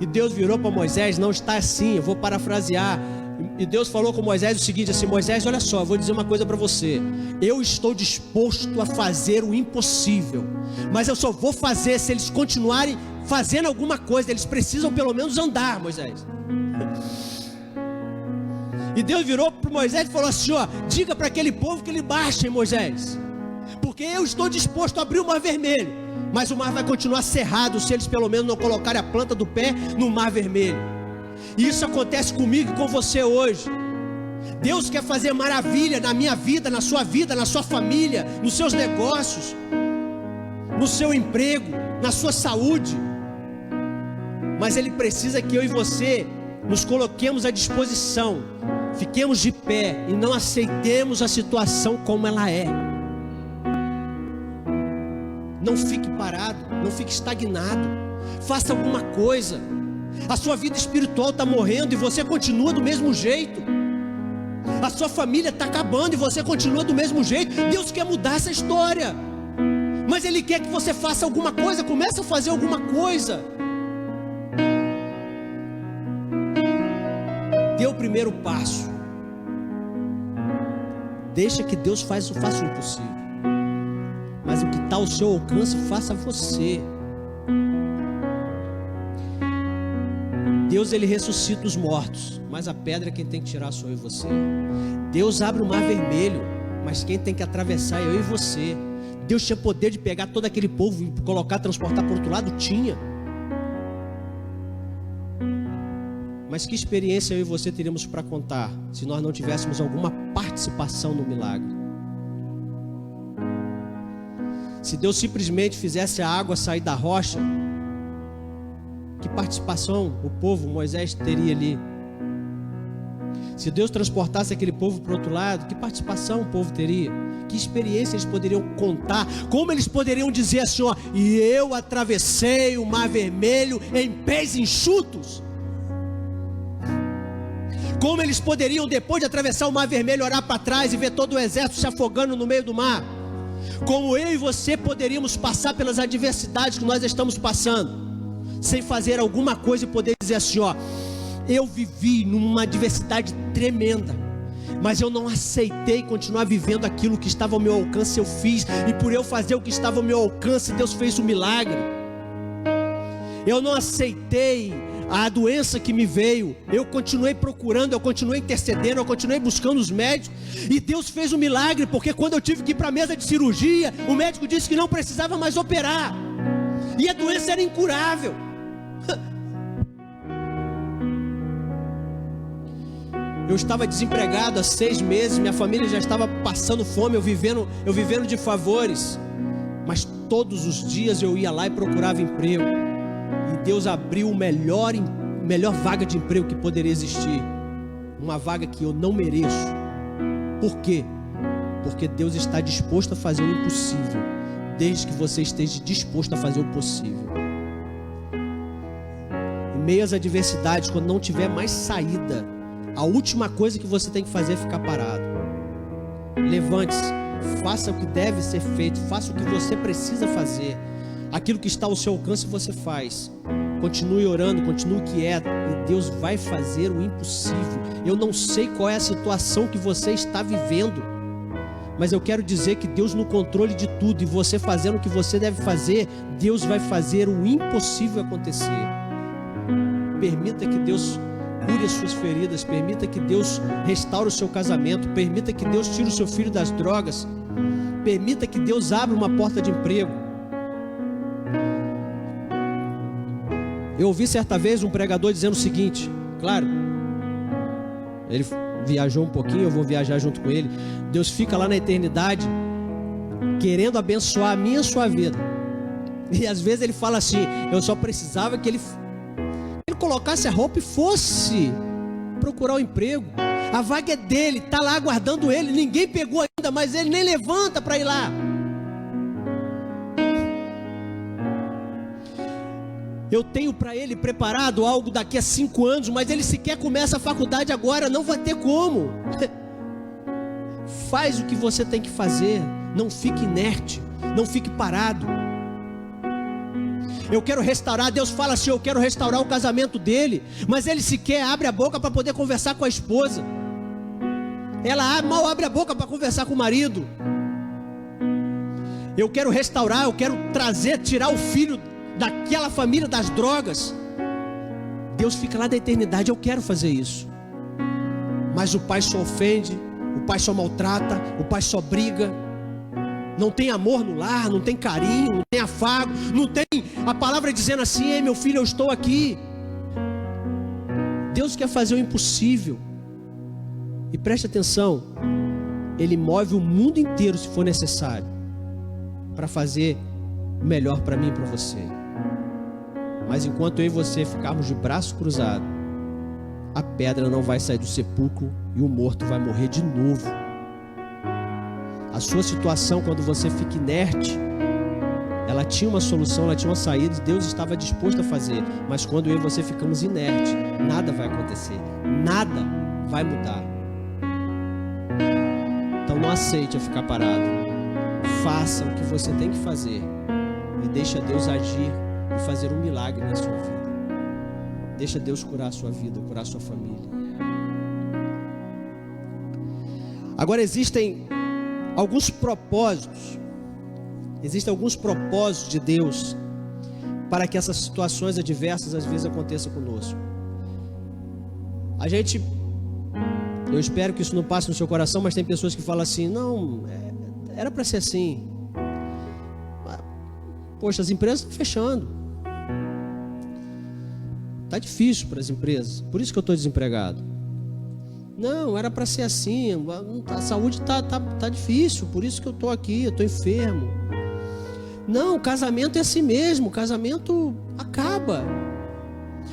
[SPEAKER 1] e Deus virou para Moisés: não está assim, eu vou parafrasear, e Deus falou com Moisés o seguinte, assim: Moisés, olha só, eu vou dizer uma coisa para você, eu estou disposto a fazer o impossível, mas eu só vou fazer se eles continuarem fazendo alguma coisa, eles precisam pelo menos andar, Moisés. E Deus virou para Moisés e falou assim: ó, diga para aquele povo que ele baixe, Moisés, porque eu estou disposto a abrir o mar vermelho, mas o mar vai continuar cerrado se eles pelo menos não colocarem a planta do pé no mar vermelho. E isso acontece comigo e com você hoje. Deus quer fazer maravilha na minha vida, na sua família, nos seus negócios, no seu emprego, na sua saúde, mas Ele precisa que eu e você nos coloquemos à disposição, fiquemos de pé e não aceitemos a situação como ela é. Não fique parado, não fique estagnado, faça alguma coisa. A sua vida espiritual está morrendo e você continua do mesmo jeito. A sua família está acabando e você continua do mesmo jeito. Deus quer mudar essa história, mas Ele quer que você faça alguma coisa. Comece a fazer alguma coisa. Dê o primeiro passo. Deixa que Deus faça o impossível, mas o que está ao seu alcance, faça você. Deus, Ele ressuscita os mortos, mas a pedra quem tem que tirar sou eu e você. Deus abre o mar vermelho, mas quem tem que atravessar é eu e você. Deus tinha poder de pegar todo aquele povo e colocar, transportar para o outro lado? Tinha. Mas que experiência eu e você teríamos para contar se nós não tivéssemos alguma participação no milagre? Se Deus simplesmente fizesse a água sair da rocha, que participação o povo, Moisés, teria ali? Se Deus transportasse aquele povo para o outro lado, que participação o povo teria? Que experiência eles poderiam contar? Como eles poderiam dizer assim, ó, e eu atravessei o mar vermelho em pés enxutos? Como eles poderiam, depois de atravessar o mar vermelho, olhar para trás e ver todo o exército se afogando no meio do mar? Como eu e você poderíamos passar pelas adversidades que nós estamos passando, sem fazer alguma coisa e poder dizer assim, ó, eu vivi numa adversidade tremenda, mas eu não aceitei continuar vivendo aquilo que estava ao meu alcance, eu fiz, e por eu fazer o que estava ao meu alcance, Deus fez um milagre. Eu não aceitei a doença que me veio, eu continuei procurando, eu continuei intercedendo, eu continuei buscando os médicos, e Deus fez um milagre, porque quando eu tive que ir para a mesa de cirurgia, o médico disse que não precisava mais operar, e a doença era incurável. Eu estava desempregado há 6 meses, minha família já estava passando fome, eu vivendo de favores, mas todos os dias eu ia lá e procurava emprego, e Deus abriu a melhor vaga de emprego que poderia existir, uma vaga que eu não mereço. Por quê? Porque Deus está disposto a fazer o impossível, desde que você esteja disposto a fazer o possível. Em meio às adversidades, quando não tiver mais saída, a última coisa que você tem que fazer é ficar parado. Levante-se, faça o que deve ser feito, faça o que você precisa fazer. Aquilo que está ao seu alcance você faz. Continue orando, continue quieto, e Deus vai fazer o impossível. Eu não sei qual é a situação que você está vivendo, Mas eu quero dizer que Deus no controle de tudo, e você fazendo o que você deve fazer, Deus vai fazer o impossível acontecer. Permita que Deus cure as suas feridas, permita que Deus restaure o seu casamento, permita que Deus tire o seu filho das drogas, permita que Deus abra uma porta de emprego. Eu ouvi certa vez um pregador dizendo o seguinte, claro, ele viajou um pouquinho, eu vou viajar junto com ele. Deus fica lá na eternidade querendo abençoar a minha e a sua vida, e às vezes ele fala assim: eu só precisava que ele colocasse a roupa e fosse procurar um emprego. A vaga é dele, está lá aguardando ele, ninguém pegou ainda, mas ele nem levanta para ir lá. Eu tenho para ele preparado algo daqui a 5 anos, mas ele sequer começa a faculdade agora, não vai ter como. Faz o que você tem que fazer, não fique inerte, não fique parado. Eu quero restaurar, Deus fala assim: eu quero restaurar o casamento dele, mas ele sequer abre a boca para poder conversar com a esposa. Ela mal abre a boca para conversar com o marido. Eu quero restaurar, eu quero trazer, tirar o filho daquela família das drogas. Deus fica lá da eternidade: eu quero fazer isso. Mas o pai só ofende, o pai só maltrata, o pai só briga. Não tem amor no lar, não tem carinho, não tem afago, não tem a palavra dizendo assim: ei, meu filho, eu estou aqui. Deus quer fazer o impossível. E preste atenção, Ele move o mundo inteiro se for necessário, para fazer o melhor para mim e para você. Mas enquanto eu e você ficarmos de braço cruzado, a pedra não vai sair do sepulcro e o morto vai morrer de novo. A sua situação, quando você fica inerte, ela tinha uma solução, ela tinha uma saída, e Deus estava disposto a fazer. Mas quando eu e você ficamos inertes, nada vai acontecer, nada vai mudar. Então não aceite a ficar parado. Faça o que você tem que fazer e deixa Deus agir e fazer um milagre na sua vida. Deixa Deus curar a sua vida, curar a sua família. Agora existem alguns propósitos de Deus para que essas situações adversas às vezes aconteçam conosco. Eu espero que isso não passe no seu coração, mas tem pessoas que falam assim: não, era para ser assim. Poxa, as empresas estão fechando, está difícil para as empresas, por isso que eu estou desempregado. Não, era para ser assim, a saúde tá difícil, por isso que eu estou aqui, eu estou enfermo. Não, o casamento é assim mesmo, o casamento acaba.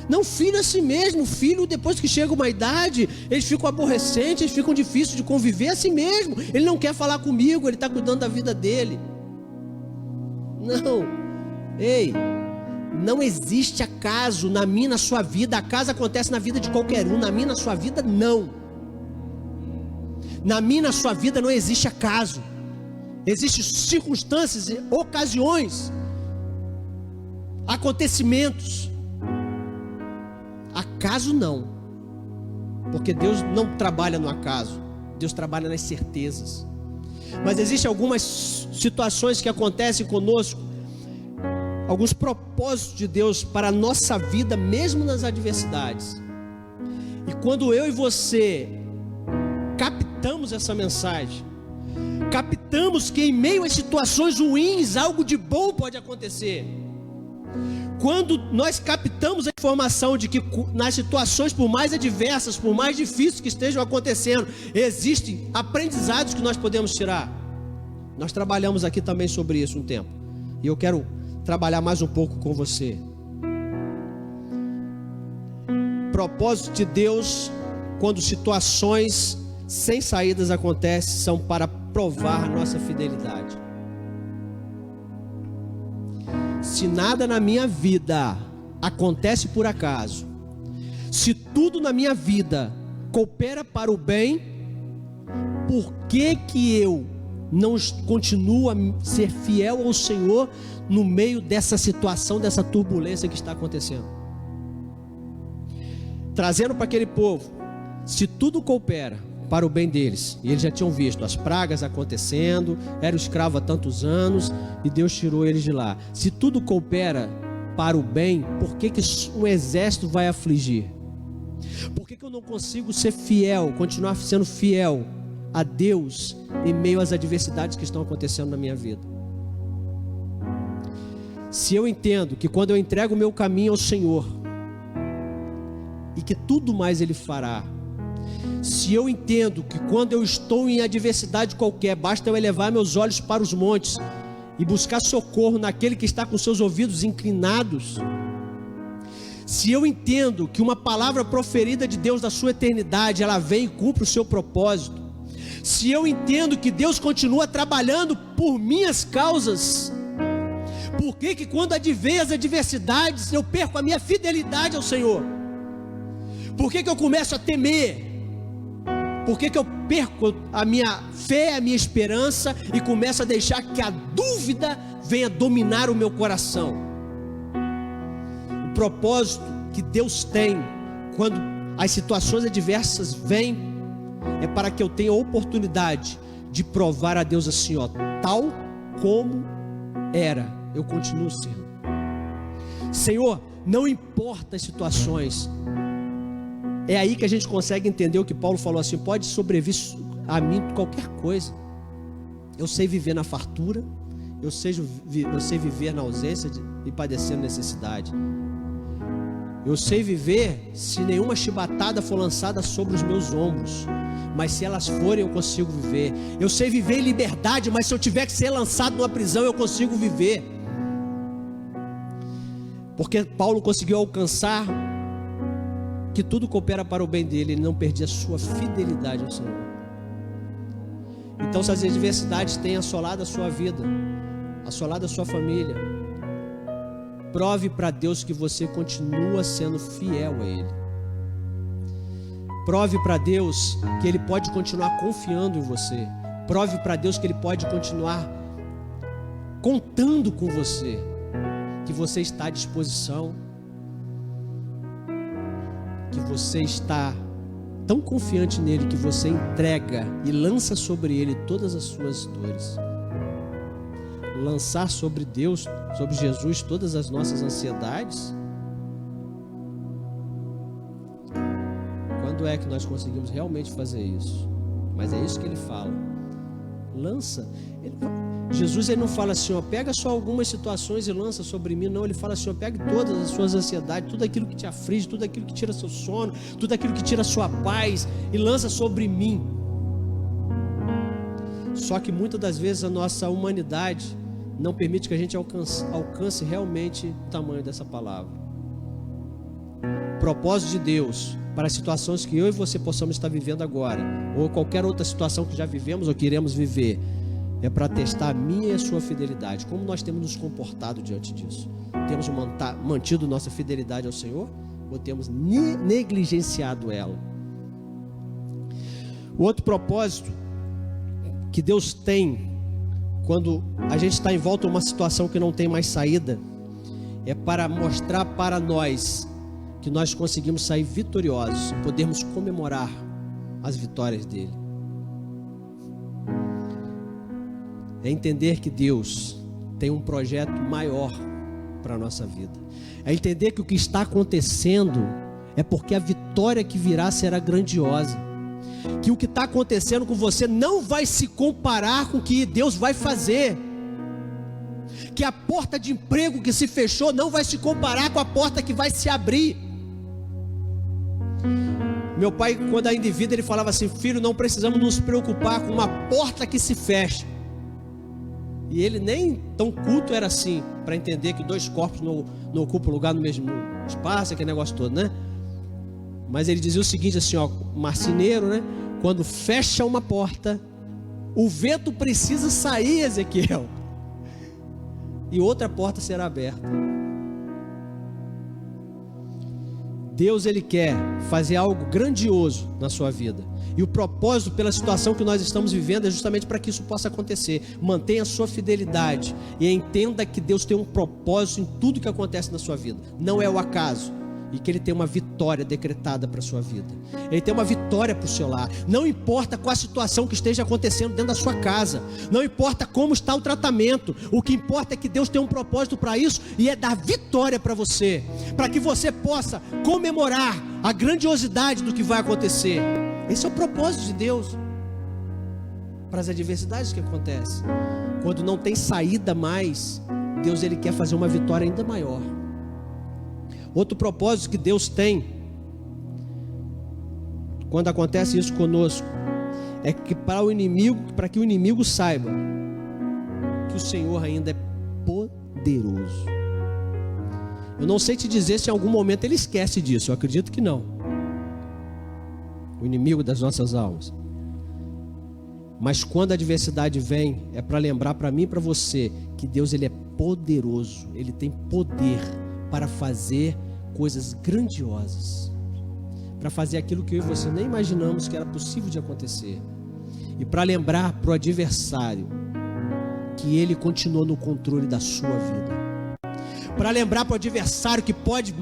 [SPEAKER 1] Não, filho é assim mesmo, filho depois que chega uma idade, eles ficam aborrecentes, eles ficam difíceis de conviver, é assim mesmo. Ele não quer falar comigo, ele está cuidando da vida dele. Não, ei, não existe acaso na minha, na sua vida. Acaso acontece na vida de qualquer um, na minha, na sua vida não. Na minha, na sua vida não existe acaso. Existem circunstâncias, ocasiões, acontecimentos. Acaso não, porque Deus não trabalha no acaso, Deus trabalha nas certezas. Mas existem algumas situações que acontecem conosco, alguns propósitos de Deus para a nossa vida, mesmo nas adversidades. E quando eu e você captamos essa mensagem, captamos que em meio às situações ruins, algo de bom pode acontecer. Quando nós captamos a informação de que nas situações, por mais adversas, por mais difíceis que estejam acontecendo, existem aprendizados que nós podemos tirar. Nós trabalhamos aqui também sobre isso um tempo, e eu quero trabalhar mais um pouco com você. Propósito de Deus, quando situações sem saídas acontecem, são para provar nossa fidelidade. Se nada na minha vida acontece por acaso, se tudo na minha vida coopera para o bem, por que eu não continuo a ser fiel ao Senhor no meio dessa situação, dessa turbulência que está acontecendo? Trazendo para aquele povo: se tudo coopera para o bem deles. E eles já tinham visto as pragas acontecendo, era escravo há tantos anos, e Deus tirou eles de lá. Se tudo coopera para o bem, por que um exército vai afligir? Por que eu não consigo ser fiel, continuar sendo fiel a Deus em meio às adversidades que estão acontecendo na minha vida? Se eu entendo que quando eu entrego o meu caminho ao Senhor, e que tudo mais Ele fará, se eu entendo que quando eu estou em adversidade qualquer, basta eu elevar meus olhos para os montes e buscar socorro naquele que está com seus ouvidos inclinados, se eu entendo que uma palavra proferida de Deus da sua eternidade, ela vem e cumpre o seu propósito, se eu entendo que Deus continua trabalhando por minhas causas, por que quando advém as adversidades eu perco a minha fidelidade ao Senhor? Por que eu começo a temer? Por que eu perco a minha fé, a minha esperança e começo a deixar que a dúvida venha dominar o meu coração? O propósito que Deus tem quando as situações adversas vêm é para que eu tenha a oportunidade de provar a Deus assim, ó, tal como era, eu continuo sendo. Senhor, não importa as situações. É aí que a gente consegue entender o que Paulo falou assim: pode sobrevir a mim qualquer coisa. Eu sei viver na fartura, eu sei viver na ausência e padecendo necessidade. Eu sei viver se nenhuma chibatada for lançada sobre os meus ombros, mas se elas forem eu consigo viver. Eu sei viver em liberdade, mas se eu tiver que ser lançado numa prisão eu consigo viver. Porque Paulo conseguiu alcançar que tudo coopera para o bem dele, ele não perdia a sua fidelidade ao Senhor. Então, se as adversidades têm assolado a sua vida, assolado a sua família, prove para Deus que você continua sendo fiel a Ele. Prove para Deus que Ele pode continuar confiando em você. Prove para Deus que Ele pode continuar contando com você, que você está à disposição, que você está tão confiante nele que você entrega e lança sobre ele todas as suas dores. Lançar sobre Deus, sobre Jesus, todas as nossas ansiedades. Quando é que nós conseguimos realmente fazer isso? Mas é isso que ele fala. Lança. Jesus ele não fala assim, ó, pega só algumas situações e lança sobre mim. Não, ele fala assim, ó, pega todas as suas ansiedades, tudo aquilo que te aflige, tudo aquilo que tira seu sono, tudo aquilo que tira sua paz, e lança sobre mim. Só que muitas das vezes a nossa humanidade não permite que a gente alcance realmente o tamanho dessa palavra. O propósito de Deus para as situações que eu e você possamos estar vivendo agora, ou qualquer outra situação que já vivemos ou queremos viver, é para testar a minha e a sua fidelidade. Como nós temos nos comportado diante disso? Temos mantido nossa fidelidade ao Senhor ou temos negligenciado ela? O outro propósito que Deus tem quando a gente está em volta a uma situação que não tem mais saída é para mostrar para nós que nós conseguimos sair vitoriosos, podemos comemorar as vitórias dele. É entender que Deus tem um projeto maior para a nossa vida. É entender que o que está acontecendo é porque a vitória que virá será grandiosa. Que o que está acontecendo com você não vai se comparar com o que Deus vai fazer. Que a porta de emprego que se fechou não vai se comparar com a porta que vai se abrir. Meu pai, quando ainda em vida, ele falava assim: filho, não precisamos nos preocupar com uma porta que se fecha. E ele nem tão culto era assim, para entender que dois corpos não ocupam lugar no mesmo espaço, aquele negócio todo, né? Mas ele dizia o seguinte assim, ó, marceneiro, né? Quando fecha uma porta, o vento precisa sair, Ezequiel, e outra porta será aberta. Deus, ele quer fazer algo grandioso na sua vida. E o propósito pela situação que nós estamos vivendo é justamente para que isso possa acontecer. Mantenha a sua fidelidade e entenda que Deus tem um propósito em tudo que acontece na sua vida. Não é o acaso. e que Ele tem uma vitória decretada para a sua vida. Ele tem uma vitória para o seu lar. Não importa qual a situação que esteja acontecendo dentro da sua casa, não importa como está o tratamento, o que importa é que Deus tem um propósito para isso, e é dar vitória para você, para que você possa comemorar a grandiosidade do que vai acontecer. Esse é o propósito de Deus para as adversidades que acontecem. Quando não tem saída mais, Deus Ele quer fazer uma vitória ainda maior. Outro propósito que Deus tem, quando acontece isso conosco, é que para que o inimigo saiba que o Senhor ainda é poderoso. Eu não sei te dizer se em algum momento ele esquece disso, eu acredito que não. O inimigo das nossas almas. Mas quando a adversidade vem, é para lembrar para mim e para você que Deus Ele é poderoso, Ele tem poder para fazer coisas grandiosas, para fazer aquilo que eu e você nem imaginamos que era possível de acontecer, e para lembrar para o adversário que ele continuou no controle da sua vida, para lembrar para o adversário que pode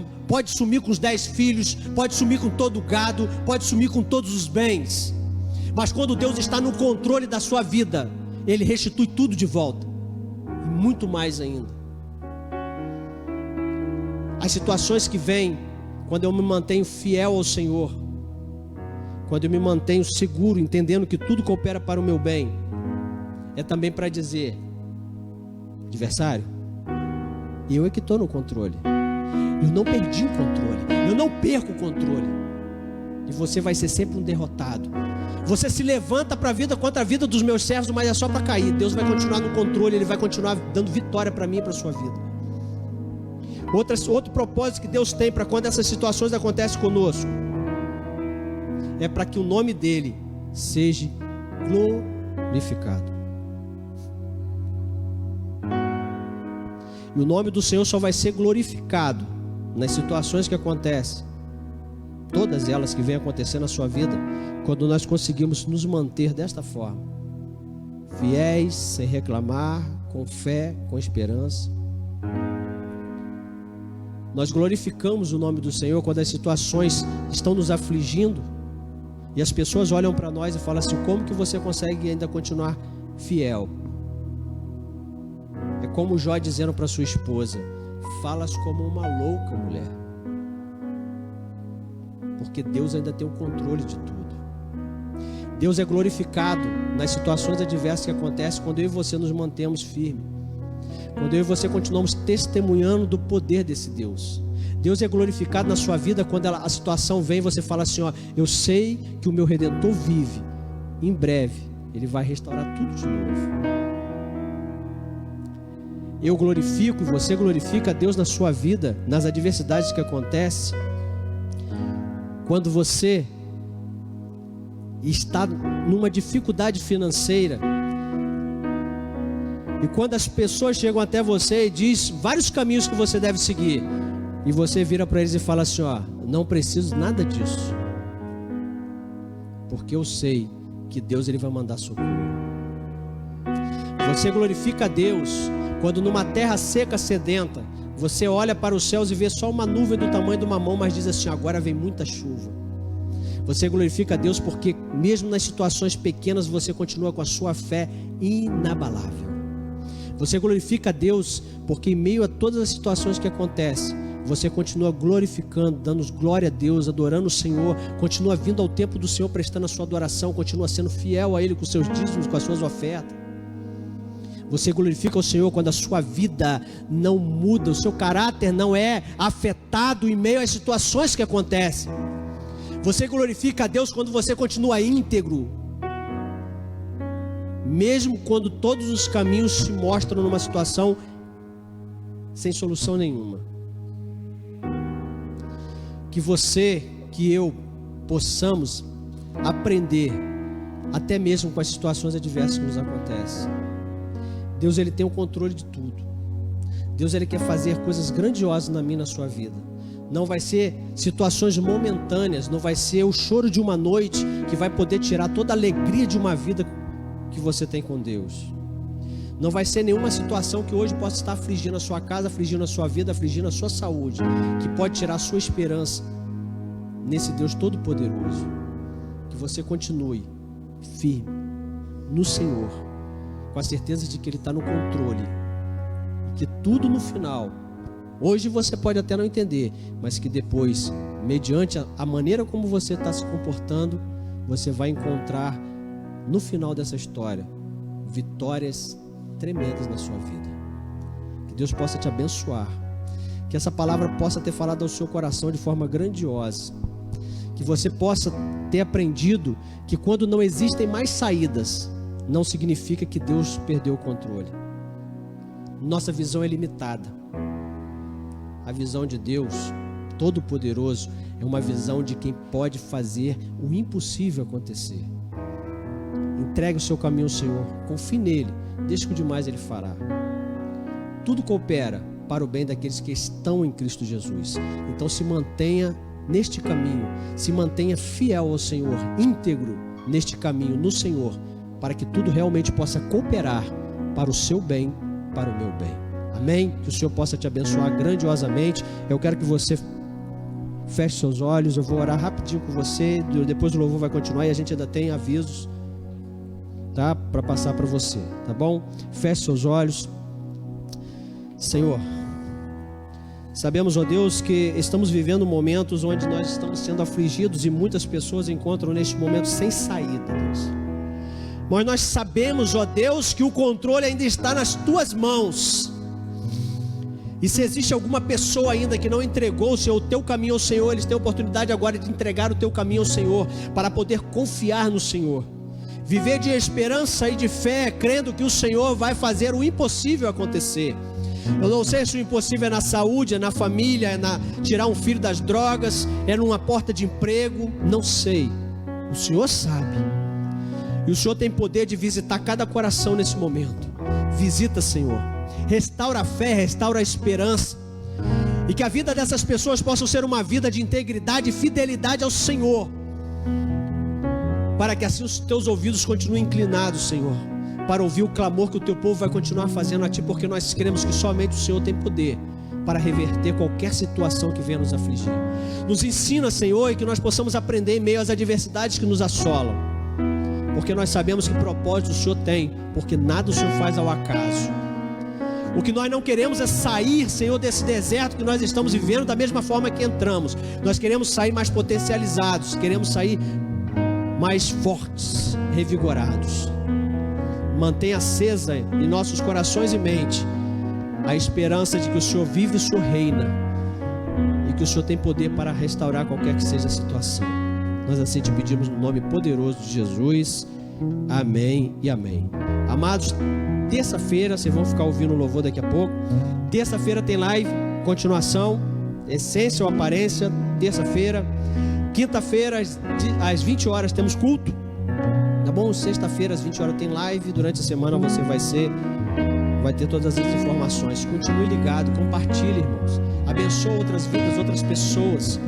[SPEAKER 1] sumir com os 10 filhos, pode sumir com todo o gado, pode sumir com todos os bens, mas quando Deus está no controle da sua vida, Ele restitui tudo de volta, e muito mais ainda. As situações que vêm quando eu me mantenho fiel ao Senhor, quando eu me mantenho seguro, entendendo que tudo coopera para o meu bem, é também para dizer: adversário, eu é que estou no controle, eu não perdi o controle, eu não perco o controle, e você vai ser sempre um derrotado. Você se levanta para a vida contra a vida dos meus servos, mas é só para cair. Deus vai continuar no controle, Ele vai continuar dando vitória para mim e para a sua vida. Outro propósito que Deus tem para quando essas situações acontecem conosco, é para que o nome dEle seja glorificado. E o nome do Senhor só vai ser glorificado nas situações que acontecem, todas elas que vêm acontecer na sua vida, quando nós conseguimos nos manter desta forma, fiéis, sem reclamar, com fé, com esperança. Nós glorificamos o nome do Senhor quando as situações estão nos afligindo e as pessoas olham para nós e falam assim: como que você consegue ainda continuar fiel? É como Jó dizendo para sua esposa: falas como uma louca, mulher, porque Deus ainda tem o controle de tudo. Deus é glorificado nas situações adversas que acontecem quando eu e você nos mantemos firmes, quando eu e você continuamos testemunhando do poder desse Deus. Deus é glorificado na sua vida quando a situação vem e você fala assim: ó, eu sei que o meu Redentor vive, em breve Ele vai restaurar tudo de novo. Eu glorifico, você glorifica a Deus na sua vida, nas adversidades que acontecem, quando você está numa dificuldade financeira, e quando as pessoas chegam até você e dizem vários caminhos que você deve seguir, e você vira para eles e fala assim: ó, não preciso nada disso, porque eu sei que Deus Ele vai mandar socorro. Você glorifica a Deus quando numa terra seca, sedenta, você olha para os céus e vê só uma nuvem do tamanho de uma mão, mas diz assim: agora vem muita chuva. Você glorifica a Deus porque mesmo nas situações pequenas você continua com a sua fé inabalável. Você glorifica a Deus porque em meio a todas as situações que acontecem, você continua glorificando, dando glória a Deus, adorando o Senhor, continua vindo ao templo do Senhor, prestando a sua adoração, continua sendo fiel a Ele com seus dízimos, com as suas ofertas. Você glorifica o Senhor quando a sua vida não muda, o seu caráter não é afetado em meio às situações que acontecem. Você glorifica a Deus quando você continua íntegro, mesmo quando todos os caminhos se mostram numa situação sem solução nenhuma. Que você, que eu possamos aprender até mesmo com as situações adversas que nos acontecem. Deus, Ele tem o controle de tudo. Deus, Ele quer fazer coisas grandiosas na minha e na sua vida. Não vai ser situações momentâneas, não vai ser o choro de uma noite que vai poder tirar toda a alegria de uma vida que você tem com Deus. Não vai ser nenhuma situação que hoje possa estar afligindo a sua casa, afligindo a sua vida, afligindo a sua saúde, que pode tirar a sua esperança nesse Deus Todo-Poderoso. Que você continue firme no Senhor, com a certeza de que Ele está no controle, e que tudo no final, hoje você pode até não entender, mas que depois, mediante a maneira como você está se comportando, você vai encontrar no final dessa história vitórias tremendas na sua vida. Que Deus possa te abençoar, que essa palavra possa ter falado ao seu coração de forma grandiosa, que você possa ter aprendido que quando não existem mais saídas, não significa que Deus perdeu o controle. Nossa visão é limitada. A visão de Deus Todo-Poderoso é uma visão de quem pode fazer o impossível acontecer. Entregue o seu caminho ao Senhor, confie nele, deixe que o demais Ele fará. Tudo coopera para o bem daqueles que estão em Cristo Jesus. Então se mantenha neste caminho, se mantenha fiel ao Senhor, íntegro neste caminho, no Senhor, para que tudo realmente possa cooperar para o seu bem, para o meu bem. Amém? Que o Senhor possa te abençoar grandiosamente. Eu quero que você feche seus olhos, eu vou orar rapidinho com você, depois o louvor vai continuar e a gente ainda tem avisos, tá? Para passar para você, tá bom? Feche seus olhos. Senhor, sabemos, ó Deus, que estamos vivendo momentos onde nós estamos sendo afligidos e muitas pessoas encontram neste momento sem saída, Deus. Mas nós sabemos, ó Deus, que o controle ainda está nas Tuas mãos. E se existe alguma pessoa ainda que não entregou o teu caminho ao Senhor, eles têm a oportunidade agora de entregar o teu caminho ao Senhor, para poder confiar no Senhor. Viver de esperança e de fé, crendo que o Senhor vai fazer o impossível acontecer. Eu não sei se o impossível é na saúde, é na família, é na tirar um filho das drogas, é numa porta de emprego, não sei. O Senhor sabe. E o Senhor tem poder de visitar cada coração nesse momento. Visita, Senhor. Restaura a fé, restaura a esperança. E que a vida dessas pessoas possa ser uma vida de integridade e fidelidade ao Senhor. Para que assim os teus ouvidos continuem inclinados, Senhor, para ouvir o clamor que o teu povo vai continuar fazendo a Ti, porque nós cremos que somente o Senhor tem poder para reverter qualquer situação que venha nos afligir. Nos ensina, Senhor, e que nós possamos aprender em meio às adversidades que nos assolam, porque nós sabemos que propósito o Senhor tem, porque nada o Senhor faz ao acaso. O que nós não queremos é sair, Senhor, desse deserto que nós estamos vivendo da mesma forma que entramos. Nós queremos sair mais potencializados, queremos sair mais fortes, revigorados. Mantenha acesa em nossos corações e mente a esperança de que o Senhor vive e o Senhor reina, e que o Senhor tem poder para restaurar qualquer que seja a situação. Nós assim te pedimos no nome poderoso de Jesus. Amém e amém. Amados, terça-feira, vocês vão ficar ouvindo o louvor daqui a pouco. Terça-feira tem live, continuação, essência ou aparência, terça-feira. Quinta-feira, às 20 horas, temos culto. Tá bom? Sexta-feira, às 20 horas, tem live. Durante a semana você vai ter todas as informações. Continue ligado, compartilhe, irmãos. Abençoe outras vidas, outras pessoas.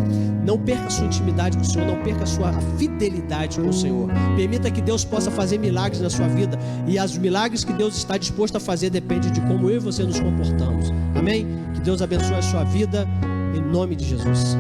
[SPEAKER 1] Não perca a sua intimidade com o Senhor, não perca a sua fidelidade com o Senhor. Permita que Deus possa fazer milagres na sua vida. E os milagres que Deus está disposto a fazer depende de como eu e você nos comportamos. Amém? Que Deus abençoe a sua vida, em nome de Jesus.